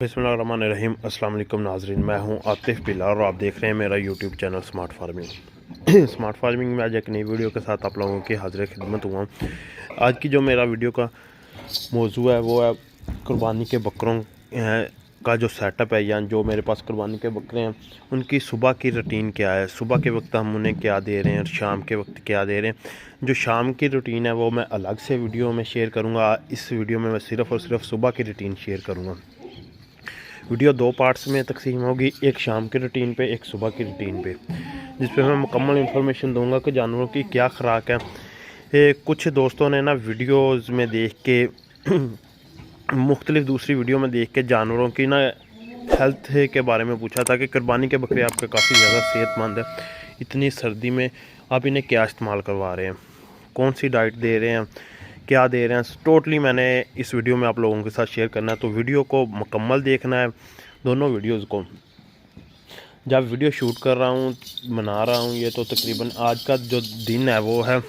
बिस्मिल्लाहिर्रहमानिर्रहीम। अस्सलाम वालेकुम नाज़रीन, मैं हूं आतिफ़ बिलाल और आप देख रहे हैं मेरा YouTube channel smart farming. Smart farming में आज एक नई वीडियो के साथ आप लोगों की हाज़िर खिदमत हुआ। आज की जो मेरा वीडियो का मौजू है वो है कुर्बानी के बकरों का जो सेटअप है, या जो मेरे पास कुर्बानी के बकरे हैं उनकी सुबह की रूटीन क्या है। सुबह के वक्त हम उन्हें क्या दे रहे हैं और शाम के वक्त क्या दे रहे हैं। जो शाम की रूटीन है वो मैं अलग से वीडियो में शेयर करूँगा। इस वीडियो में मैं सिर्फ़ और सिर्फ सुबह की रूटीन शेयर करूँगा। वीडियो दो पार्ट्स में तकसीम होगी, एक शाम की रूटीन पे, एक सुबह की रूटीन पे, जिस पे मैं मुकम्मल इन्फॉर्मेशन दूंगा कि जानवरों की क्या खुराक है। कुछ दोस्तों ने ना वीडियोस में देख के मुख्तलिफ दूसरी वीडियो में देख के जानवरों की ना हेल्थ के बारे में पूछा था कि कुर्बानी के बकरे आपके काफ़ी ज़्यादा सेहतमंद है, इतनी सर्दी में आप इन्हें क्या इस्तेमाल करवा रहे हैं, कौन सी डाइट दे रहे हैं, क्या दे रहे हैं। टोटली मैंने इस वीडियो में आप लोगों के साथ शेयर करना है, तो वीडियो को मुकम्मल देखना है, दोनों वीडियोस को। जब वीडियो शूट कर रहा हूँ, बना रहा हूँ, ये तो तकरीबन आज का जो दिन है वो है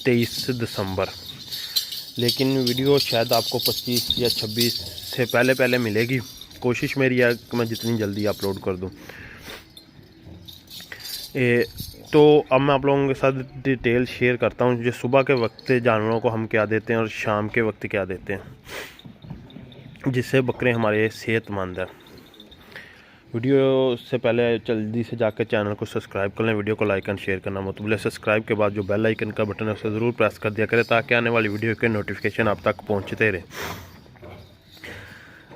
23 दिसंबर, लेकिन वीडियो शायद आपको 25 या 26 से पहले मिलेगी। कोशिश मेरी है कि मैं जितनी जल्दी अपलोड कर दूँ। तो अब मैं आप लोगों के साथ डिटेल शेयर करता हूँ, जो सुबह के वक्त जानवरों को हम क्या देते हैं और शाम के वक्त क्या देते हैं, जिससे बकरे हमारे सेहतमंद हैं। वीडियो से पहले जल्दी से जाकर चैनल को सब्सक्राइब कर लें, वीडियो को लाइक एंड शेयर करना मत भूलें। सब्सक्राइब के बाद जो बेल आइकन का बटन है उसे ज़रूर प्रेस कर दिया करें, ताकि आने वाली वीडियो के नोटिफिकेशन आप तक पहुँचते रहे।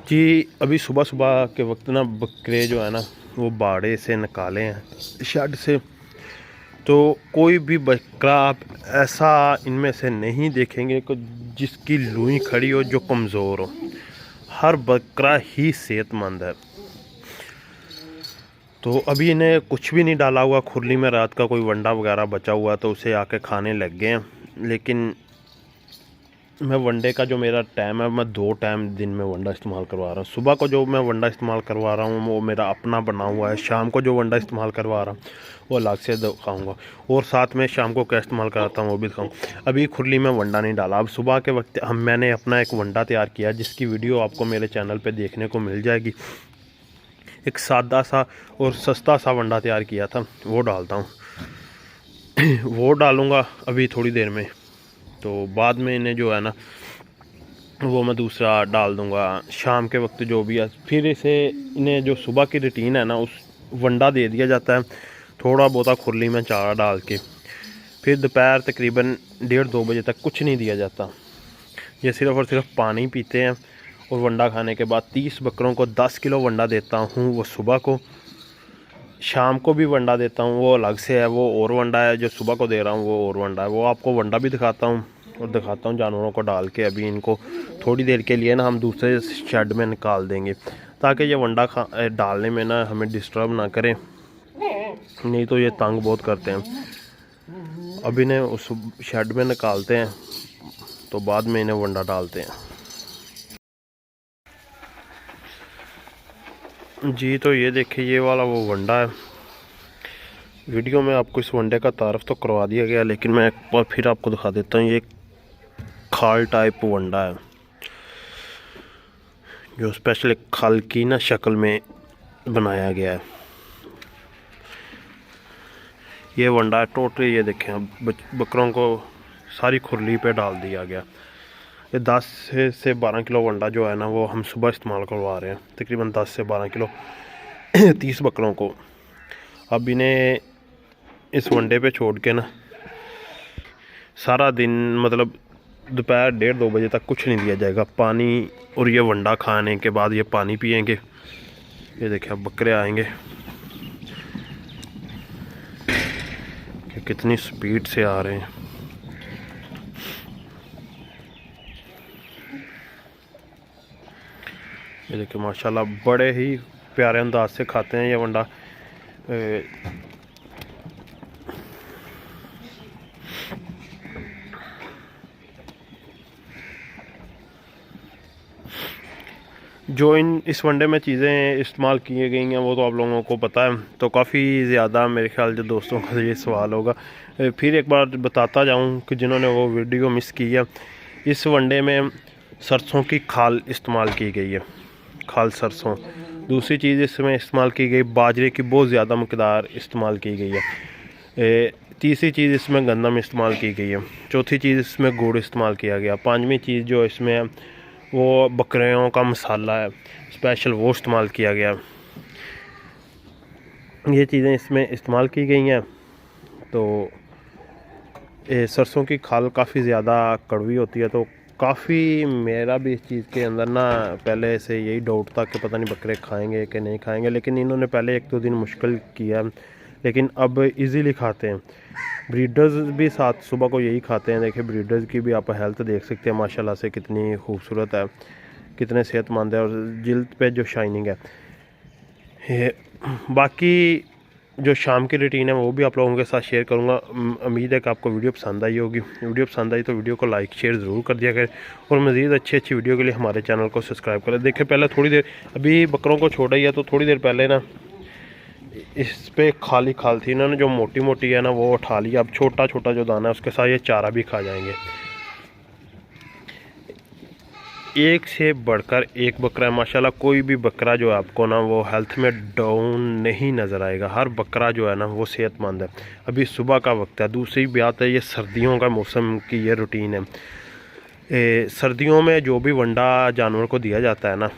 जी, अभी सुबह सुबह के वक्त ना बकरे जो है ना वो बाड़े से निकाले हैं, शेड से। तो कोई भी बकरा आप ऐसा इनमें से नहीं देखेंगे कि जिसकी लूई खड़ी हो, जो कमज़ोर हो। हर बकरा ही सेहतमंद है। तो अभी इन्हें कुछ भी नहीं डाला हुआ, खुरली में रात का कोई वंडा वगैरह बचा हुआ तो उसे आके खाने लग गए हैं। लेकिन मैं वनडे का जो मेरा टाइम है, मैं 2 टाइम दिन में वंडा इस्तेमाल करवा रहा हूँ। सुबह को जो मैं वंडा इस्तेमाल करवा रहा हूँ वो मेरा अपना बना हुआ है। शाम को जो वंडा इस्तेमाल करवा रहा हूँ वो अलग से दिखाऊँगा, और साथ में शाम को क्या इस्तेमाल कराता हूँ वो भी दिखाऊँगा। अभी खुरली में वंडा नहीं डाला। अब सुबह के वक्त मैंने अपना एक वंडा तैयार किया, जिसकी वीडियो आपको मेरे चैनल पर देखने को मिल जाएगी। एक सादा सा और सस्ता सा वंडा तैयार किया था, वो डालता हूँ। वो डालूँगा अभी थोड़ी देर में। तो बाद में इन्हें जो है ना वो मैं दूसरा डाल दूँगा शाम के वक्त जो भी है। फिर इसे इन्हें जो सुबह की रूटीन है ना, उस वंडा दे दिया जाता है, थोड़ा बहुता खुरली में चारा डाल के। फिर दोपहर तकरीबन 1:30-2 बजे तक कुछ नहीं दिया जाता। ये सिर्फ़ और सिर्फ पानी पीते हैं। और वंडा खाने के बाद 30 बकरों को 10 किलो वंडा देता हूँ, वो सुबह को। शाम को भी वंडा देता हूँ, वो अलग से है, वो और वंडा है। जो सुबह को दे रहा हूँ वो और वंडा है। वो आपको वंडा भी दिखाता हूँ और दिखाता हूँ जानवरों को डाल के। अभी इनको थोड़ी देर के लिए ना हम दूसरे शेड में निकाल देंगे, ताकि ये वंडा डालने में ना हमें डिस्टर्ब ना करें, नहीं तो ये तंग बहुत करते हैं। अब इन्हें उस शेड में निकालते हैं, तो बाद में इन्हें वंडा डालते हैं। जी, तो ये देखिए, ये वाला वो वंडा है। वीडियो में आपको इस वनडे का तारफ़ तो करवा दिया गया, लेकिन मैं एक बार फिर आपको दिखा देता हूँ। ये खाल टाइप वंडा है, जो स्पेशल एक खाल की ना शक्ल में बनाया गया है। ये वंडा है टोटली। ये देखें, अब बकरों को सारी खुरली पे डाल दिया गया। ये 10 से 12 किलो वंडा जो है ना वो हम सुबह इस्तेमाल करवा रहे हैं, तकरीबन 10 से 12 किलो 30 बकरों को। अब इन्हें इस वनडे पे छोड़ के ना सारा दिन, मतलब दोपहर 1:30-2 बजे तक कुछ नहीं दिया जाएगा। पानी और ये वंडा खाने के बाद ये पानी पिएंगे। ये देखिए, अब बकरे आएंगे कि कितनी स्पीड से आ रहे हैं। ये देखिए, माशाल्लाह बड़े ही प्यारे अंदाज से खाते हैं ये वंडा। जो इस वनडे में चीज़ें इस्तेमाल की गई हैं वो तो आप लोगों को पता है। तो काफ़ी ज़्यादा मेरे ख्याल से दोस्तों का ये सवाल होगा। फिर एक बार बताता जाऊं कि जिन्होंने वो वीडियो मिस की है, इस वनडे में सरसों की खाल इस्तेमाल की गई है। खाल सरसों। दूसरी चीज़ इसमें इस्तेमाल की गई बाजरे की बहुत ज़्यादा मकदार इस्तेमाल की गई है। तीसरी चीज़ इसमें गंदम इस्तेमाल की गई है। चौथी चीज़ इसमें गुड़ इस्तेमाल किया गया। पांचवी चीज़ जो इसमें है वो बकरियों का मसाला है, स्पेशल वो इस्तेमाल किया गया। ये चीज़ें इसमें इस्तेमाल की गई हैं। तो सरसों की खाल काफ़ी ज़्यादा कड़वी होती है, तो काफ़ी मेरा भी इस चीज़ के अंदर ना पहले से यही डाउट था कि पता नहीं बकरे खाएंगे कि नहीं खाएंगे, लेकिन इन्होंने पहले 1-2 दिन मुश्किल किया, लेकिन अब इजीली खाते हैं। ब्रीडर्स भी साथ सुबह को यही खाते हैं। देखिए ब्रीडर्स की भी आप हेल्थ देख सकते हैं, माशाल्लाह से कितनी खूबसूरत है, कितने सेहतमंद है, और जिल्द पे जो शाइनिंग है। बाकी जो शाम की रूटीन है वो भी आप लोगों के साथ शेयर करूंगा। उम्मीद है कि आपको वीडियो पसंद आई होगी। वीडियो पसंद आई तो वीडियो को लाइक शेयर ज़रूर कर दिया करें, और मज़ीद अच्छी वीडियो के लिए हमारे चैनल को सब्सक्राइब करें। देखिए पहले थोड़ी देर, अभी बकरों को छोड़ा ही है, तो थोड़ी देर पहले ना इस पर खाली खाल थी, इन्होंने जो मोटी मोटी है ना वो उठा लिया। अब छोटा छोटा जो दाना है उसके साथ ये चारा भी खा जाएंगे। एक से बढ़कर एक बकरा है माशाल्लाह। कोई भी बकरा जो है आपको ना वो हेल्थ में डाउन नहीं नज़र आएगा। हर बकरा जो है ना वो सेहतमंद है। अभी सुबह का वक्त है। दूसरी बात है, ये सर्दियों का मौसम की ये रूटीन है। सर्दियों में जो भी वंडा जानवर को दिया जाता है ना,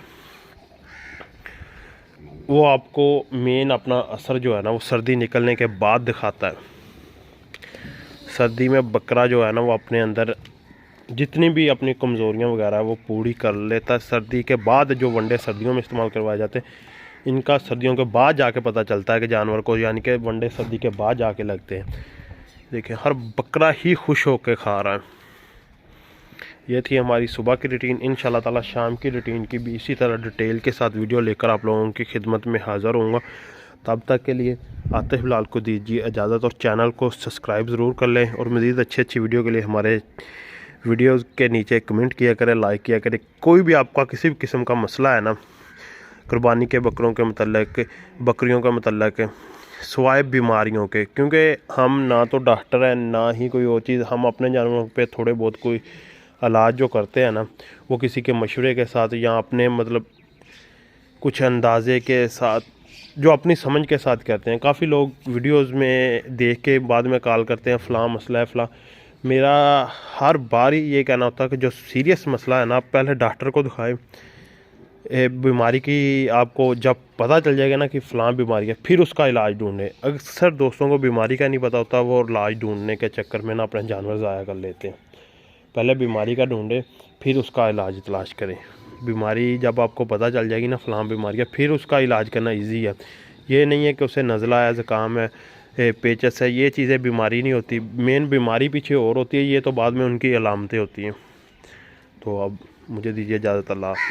वो आपको मेन अपना असर जो है ना वो सर्दी निकलने के बाद दिखाता है। सर्दी में बकरा जो है ना वो अपने अंदर जितनी भी अपनी कमज़ोरियाँ वगैरह वो पूरी कर लेता है। सर्दी के बाद जो वंडे सर्दियों में इस्तेमाल करवाए जाते हैं, इनका सर्दियों के बाद जाके पता चलता है कि जानवर को, यानी कि वंडे सर्दी के बाद जाके लगते हैं। देखिए हर बकरा ही खुश होकर खा रहा है। ये थी हमारी सुबह की रूटीन। इंशाल्लाह ताला शाम की रूटीन की भी इसी तरह डिटेल के साथ वीडियो लेकर आप लोगों की खिदमत में हाज़िर होऊंगा। तब तक के लिए आतिफ लाल को दीजिए इजाज़त, और चैनल को सब्सक्राइब ज़रूर कर लें, और मज़ीद अच्छी वीडियो के लिए हमारे वीडियोज़ के नीचे कमेंट किया करें, लाइक किया करें। कोई भी आपका किसी भी किस्म का मसला है ना कुर्बानी के बकरों के मतलब, बकरियों का मतलब, स्वाइप बीमारियों के, क्योंकि हम ना तो डॉक्टर हैं ना ही कोई और चीज़, हम अपने जानवरों पे थोड़े बहुत कोई इलाज जो करते हैं ना वो किसी के मशवरे के साथ या अपने मतलब कुछ अंदाजे के साथ, जो अपनी समझ के साथ कहते हैं। काफ़ी लोग वीडियोस में देख के बाद में कॉल करते हैं फ़लाँ मसला है फ़लाँ। मेरा हर बार ही ये कहना होता है कि जो सीरियस मसला है ना, आप पहले डॉक्टर को दिखाएं। बीमारी की आपको जब पता चल जाएगा ना कि फ़लाँ बीमारी है, फिर उसका इलाज ढूंढें। अक्सर दोस्तों को बीमारी का नहीं पता होता, वो इलाज ढूंढने के चक्कर में ना अपने जानवर ज़ाया कर लेते हैं। पहले बीमारी का ढूंढें, फिर उसका इलाज तलाश करें। बीमारी जब आपको पता चल जाएगी ना फ़लाँ बीमारी है, फिर उसका इलाज करना इजी है। ये नहीं है कि उसे नज़ला है, ज़ुकाम है, पेचस है, ये चीज़ें बीमारी नहीं होती। मेन बीमारी पीछे और होती है, ये तो बाद में उनकी अलामतें होती हैं। तो अब मुझे दीजिए इजाज़त। अल्लाह।